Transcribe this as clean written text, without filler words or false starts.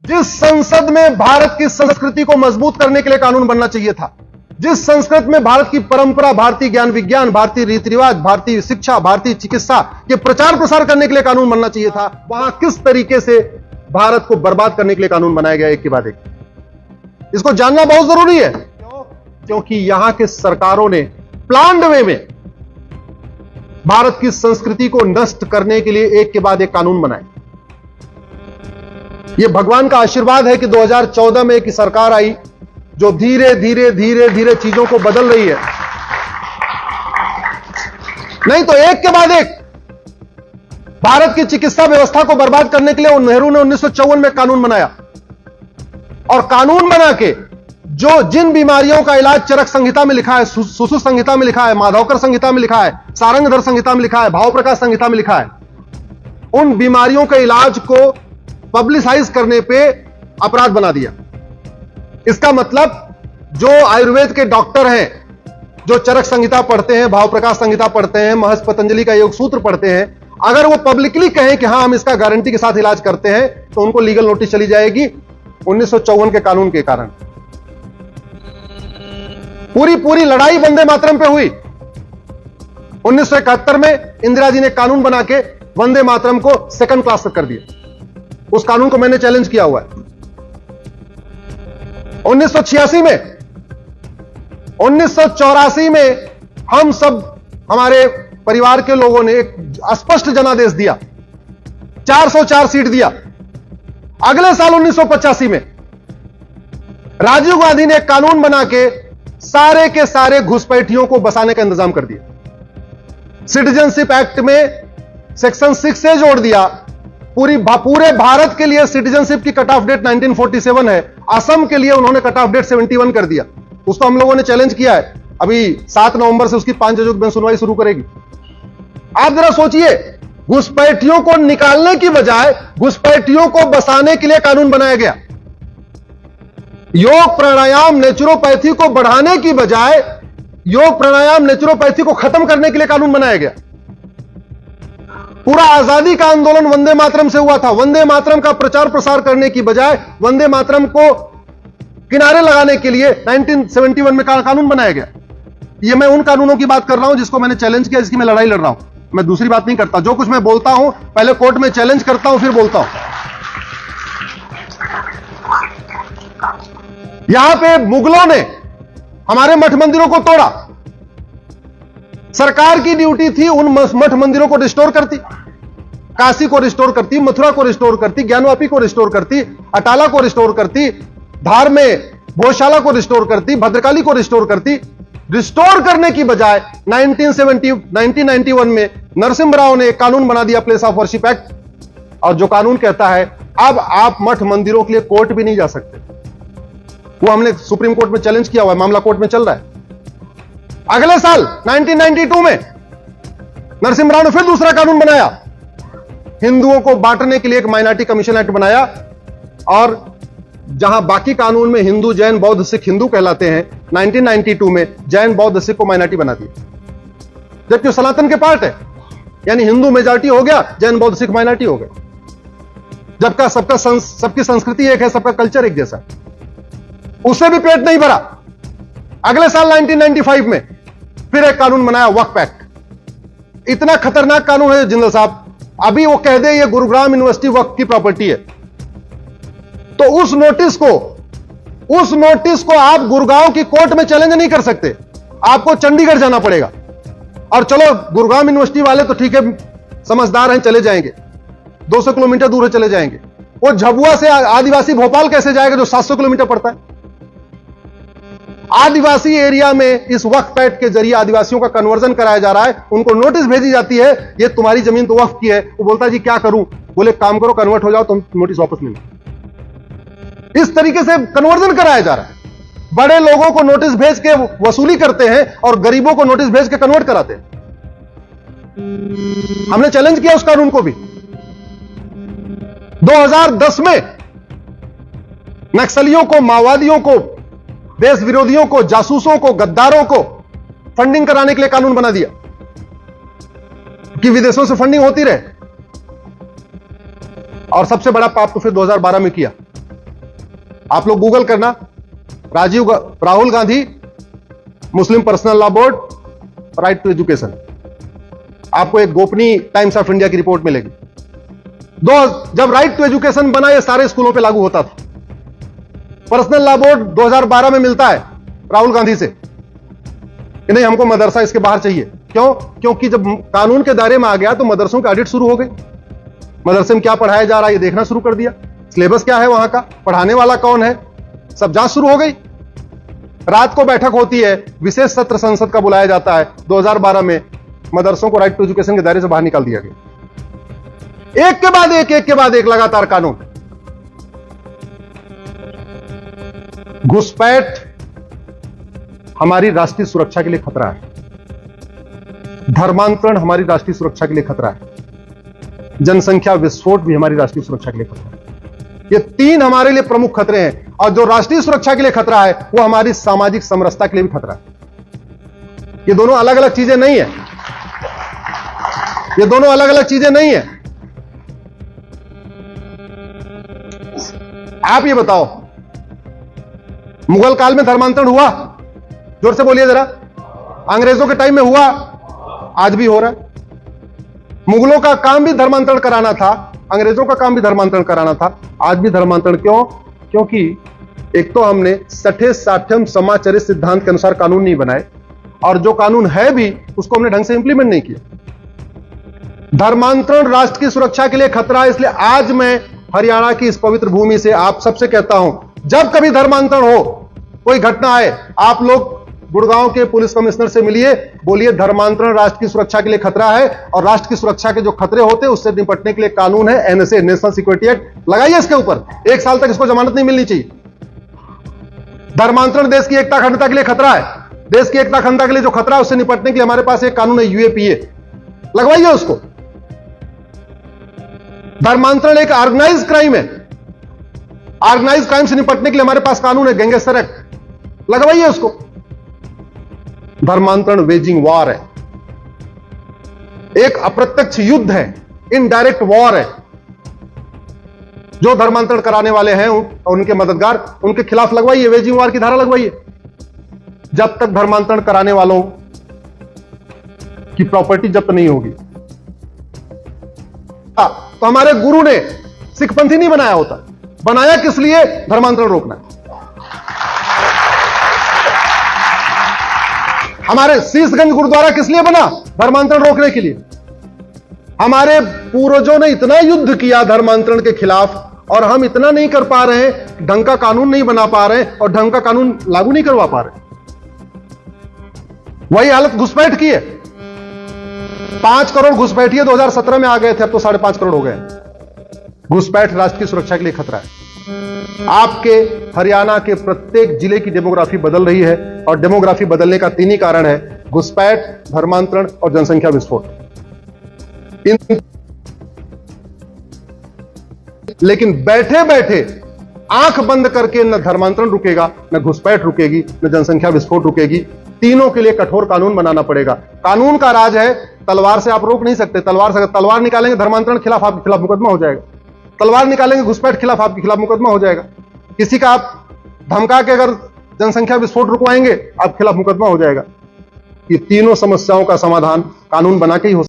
जिस संसद में भारत की संस्कृति को मजबूत करने के लिए कानून बनना चाहिए था, जिस संस्कृत में भारत की परंपरा, भारतीय ज्ञान विज्ञान, भारतीय रीति रिवाज, भारतीय शिक्षा, भारतीय चिकित्सा के प्रचार प्रसार करने के लिए कानून बनना चाहिए था, वहां किस तरीके से भारत को बर्बाद करने के लिए कानून बनाया गया, एक के बाद एक। इसको जानना बहुत जरूरी है। क्योंकि यहां के सरकारों ने प्लान्ड वे में भारत की संस्कृति को नष्ट करने के लिए एक के बाद एक कानून बनाए। यह भगवान का आशीर्वाद है कि 2014 में एक सरकार आई जो धीरे धीरे धीरे धीरे चीजों को बदल रही है। नहीं तो एक के बाद एक भारत की चिकित्सा व्यवस्था को बर्बाद करने के लिए नेहरू ने 1954 में कानून बनाया, और कानून बना के जिन बीमारियों का इलाज चरक संहिता में लिखा है, सुश्रुत संहिता में लिखा है, माधवकर संहिता में लिखा है, सारंगधर संहिता में लिखा है, भाव प्रकाश संहिता में लिखा है, उन बीमारियों के इलाज को पब्लिसाइज करने पे अपराध बना दिया। इसका मतलब जो आयुर्वेद के डॉक्टर हैं, जो चरक संहिता पढ़ते हैं, भाव प्रकाश संहिता पढ़ते हैं, महर्षि पतंजलि का योग सूत्र पढ़ते हैं, अगर वो पब्लिकली कहें कि हां हम इसका गारंटी के साथ इलाज करते हैं, तो उनको लीगल नोटिस चली जाएगी 1954 के कानून के कारण। पूरी लड़ाई वंदे मातरम पे हुई। 1971 में इंदिरा जी ने कानून बना के वंदे मातरम को सेकंड क्लास तक कर दिया। उस कानून को मैंने चैलेंज किया हुआ है। 1984 में हम सब, हमारे परिवार के लोगों ने एक स्पष्ट जनादेश दिया, 404 सीट दिया। अगले साल 1985 में राजीव गांधी ने एक कानून बना के सारे के सारे घुसपैठियों को बसाने का इंतजाम कर दिया। सिटीजनशिप एक्ट में सेक्शन 6 से जोड़ दिया। पूरे भारत के लिए सिटीजनशिप की कट ऑफ डेट 1947 है। असम के लिए उन्होंने कट ऑफ डेट 71 कर दिया। उसको हम लोगों ने चैलेंज किया है। अभी 7 नवंबर से उसकी 5 जजों की सुनवाई शुरू करेगी। आप जरा सोचिए, घुसपैठियों को निकालने की बजाय घुसपैठियों को बसाने के लिए कानून बनाया गया। योग प्राणायाम नेचुरोपैथी को बढ़ाने की बजाय योग प्राणायाम नेचुरोपैथी को खत्म करने के लिए कानून बनाया गया। पूरा आजादी का आंदोलन वंदे मातरम से हुआ था। वंदे मातरम का प्रचार प्रसार करने की बजाय वंदे मातरम को किनारे लगाने के लिए 1971 में कानून बनाया गया। ये मैं उन कानूनों की बात कर रहा हूं जिसको मैंने चैलेंज किया, जिसकी मैं लड़ाई लड़ रहा हूं। मैं दूसरी बात नहीं करता। जो कुछ मैं बोलता हूं पहले कोर्ट में चैलेंज करता हूं, फिर बोलता हूं। यहां पे मुगलों ने हमारे मठ मंदिरों को तोड़ा। सरकार की ड्यूटी थी उन मठ मंदिरों को रिस्टोर करती, काशी को रिस्टोर करती, मथुरा को रिस्टोर करती, ज्ञानवापी को रिस्टोर करती, अटाला को रिस्टोर करती, धार में भोजशाला को रिस्टोर करती, भद्रकाली को रिस्टोर करती। रिस्टोर करने की बजाय 1991 में नरसिम्हा राव ने एक कानून बना दिया, प्लेस ऑफ वर्शिप एक्ट, और जो कानून कहता है अब आप मठ मंदिरों के लिए कोर्ट भी नहीं जा सकते। वो हमने सुप्रीम कोर्ट में चैलेंज किया हुआ है, मामला कोर्ट में चल रहा है। अगले साल 1992 में नरसिम्हा राव ने फिर दूसरा कानून बनाया, हिंदुओं को बांटने के लिए एक माइनॉरिटी कमीशन एक्ट बनाया, और जहां बाकी कानून में हिंदू, जैन, बौद्ध, सिख हिंदू कहलाते हैं, 1992 में जैन, बौद्ध, सिख को माइनॉरिटी बना दिया, जबकि सनातन के पार्ट है। यानी हिंदू मेजॉरिटी हो गया, जैन, बौद्ध, सिख माइनॉरिटी हो गए। जबकि सबकी संस्कृति एक है, सबका कल्चर एक जैसा। उससे भी पेट नहीं भरा। अगले साल 1995 में फिर एक कानून बनाया, वक्फ एक्ट। इतना खतरनाक कानून है जिंदल साहब, अभी वो कह दे ये गुरुग्राम यूनिवर्सिटी वक्फ की प्रॉपर्टी है, तो उस नोटिस को आप गुरुगांव की कोर्ट में चैलेंज नहीं कर सकते, आपको चंडीगढ़ जाना पड़ेगा। और चलो गुरुग्राम यूनिवर्सिटी वाले तो ठीक है, समझदार हैं, चले जाएंगे, 200 किलोमीटर दूर चले जाएंगे। वो झबुआ से आदिवासी भोपाल कैसे जाएगा जो 700 किलोमीटर पड़ता है? आदिवासी एरिया में इस वक्फ एक्ट के जरिए आदिवासियों का कन्वर्जन कराया जा रहा है। उनको नोटिस भेजी जाती है, ये तुम्हारी जमीन तो वक्फ की है। वो बोलता है जी क्या करूं? बोले काम करो, कन्वर्ट हो जाओ, तुम नोटिस वापस ले लो। इस तरीके से कन्वर्जन कराया जा रहा है। बड़े लोगों को नोटिस भेज के वसूली करते हैं और गरीबों को नोटिस भेज के कन्वर्ट कराते हैं। हमने चैलेंज किया उस कानून को भी। 2010 में नक्सलियों को, माओवादियों को, देश विरोधियों को, जासूसों को, गद्दारों को फंडिंग कराने के लिए कानून बना दिया कि विदेशों से फंडिंग होती रहे। और सबसे बड़ा पाप तो फिर 2012 में किया आप लोग गूगल करना, Rahul Gandhi Muslim personal law board right to education, आपको एक गोपनीय टाइम्स ऑफ इंडिया की रिपोर्ट मिलेगी। जब राइट टू एजुकेशन बना, ये सारे स्कूलों पे लागू होता था। पर्सनल लॉ बोर्ड 2012 में मिलता है राहुल गांधी से कि नहीं, हमको मदरसा इसके बाहर चाहिए। क्यों? क्योंकि जब कानून के दायरे में आ गया तो मदरसों का ऑडिट शुरू हो गई। मदरसे में क्या पढ़ाया जा रहा है ये देखना शुरू कर दिया, सिलेबस क्या है वहां का, पढ़ाने वाला कौन है, सब जांच शुरू हो गई। रात को बैठक होती है, विशेष सत्र संसद का बुलाया जाता है। 2012 में मदरसों को राइट टू एजुकेशन के दायरे से बाहर निकाल दिया गया। एक के बाद एक लगातार कानून। घुसपैठ हमारी राष्ट्रीय सुरक्षा के लिए खतरा है, धर्मांतरण हमारी राष्ट्रीय सुरक्षा के लिए खतरा है, जनसंख्या विस्फोट भी हमारी राष्ट्रीय सुरक्षा के लिए खतरा है। ये तीन हमारे लिए प्रमुख खतरे हैं, और जो राष्ट्रीय सुरक्षा के लिए खतरा है वो हमारी सामाजिक समरसता के लिए भी खतरा है। ये दोनों अलग अलग चीजें नहीं है, ये दोनों अलग अलग चीजें नहीं है। आप ये बताओ, मुगल काल में धर्मांतरण हुआ? जोर से बोलिए जरा। अंग्रेजों के टाइम में हुआ? आज भी हो रहा है। मुगलों का काम भी धर्मांतरण कराना था, अंग्रेजों का काम भी धर्मांतरण कराना था, आज भी धर्मांतरण। क्यों? क्योंकि एक तो हमने सठे साठ्यम समाचरित सिद्धांत के अनुसार कानून नहीं बनाए, और जो कानून है भी उसको हमने ढंग से इंप्लीमेंट नहीं किया। धर्मांतरण राष्ट्र की सुरक्षा के लिए खतरा है। इसलिए आज मैं हरियाणा की इस पवित्र भूमि से आप सबसे कहता हूं, जब कभी धर्मांतरण हो, कोई घटना आए, आप लोग गुड़गांव के पुलिस कमिश्नर से मिलिए, बोलिए धर्मांतरण राष्ट्र की सुरक्षा के लिए खतरा है, और राष्ट्र की सुरक्षा के जो खतरे होते हैं उससे निपटने के लिए कानून है, एनएसए, नेशनल सिक्योरिटी एक्ट, लगाइए इसके ऊपर। 1 साल तक इसको जमानत नहीं मिलनी चाहिए। धर्मांतरण देश की एकता अखंडता के लिए खतरा है। देश की एकता अखंडता के लिए जो खतरा है उससे निपटने के लिए हमारे पास एक कानून है, यूएपीए, लगवाइए उसको। धर्मांतरण एक ऑर्गेनाइज क्राइम है, ऑर्गेनाइज क्राइम से निपटने के लिए हमारे पास कानून है, गैंगस्टर एक्ट, लगवाइए उसको। धर्मांतरण वेजिंग वॉर है, एक अप्रत्यक्ष युद्ध है, इनडायरेक्ट वॉर है। जो धर्मांतरण कराने वाले हैं और उनके मददगार, उनके खिलाफ लगवाइए, वेजिंग वॉर की धारा लगवाइए। जब तक धर्मांतरण कराने वालों की प्रॉपर्टी जब्त नहीं होगी। तो हमारे गुरु ने सिखपंथी नहीं बनाया होता, बनाया किस लिए? धर्मांतरण रोकना। हमारे शीशगंज गुरुद्वारा किस लिए बना? धर्मांतरण रोकने के लिए। हमारे पूर्वजों ने इतना युद्ध किया धर्मांतरण के खिलाफ, और हम इतना नहीं कर पा रहे हैं, ढंग का कानून नहीं बना पा रहे हैं और ढंग का कानून लागू नहीं करवा पा रहे। वही हालत घुसपैठ की है। 5 करोड़ घुसपैठिए 2017 में आ गए थे, अब तो 5.5 करोड़ हो गए। घुसपैठ राष्ट्र की सुरक्षा के लिए खतरा है। आपके हरियाणा के प्रत्येक जिले की डेमोग्राफी बदल रही है, और डेमोग्राफी बदलने का 3 ही कारण है, घुसपैठ, धर्मांतरण और जनसंख्या विस्फोट। लेकिन बैठे बैठे आंख बंद करके न धर्मांतरण रुकेगा, न घुसपैठ रुकेगी, न जनसंख्या विस्फोट रुकेगी। तीनों के लिए कठोर कानून बनाना पड़ेगा। कानून का राज है, तलवार से आप रोक नहीं सकते। तलवार से तलवार निकालेंगे, धर्मांतरण खिलाफ आपके खिलाफ मुकदमा हो जाएगा। तलवार निकालेंगे, घुसपैठ खिलाफ आपके खिलाफ मुकदमा हो जाएगा। किसी का आप धमका के अगर जनसंख्या विस्फोट रुकवाएंगे, आपके खिलाफ मुकदमा हो जाएगा। ये तीनों समस्याओं का समाधान कानून बना के ही हो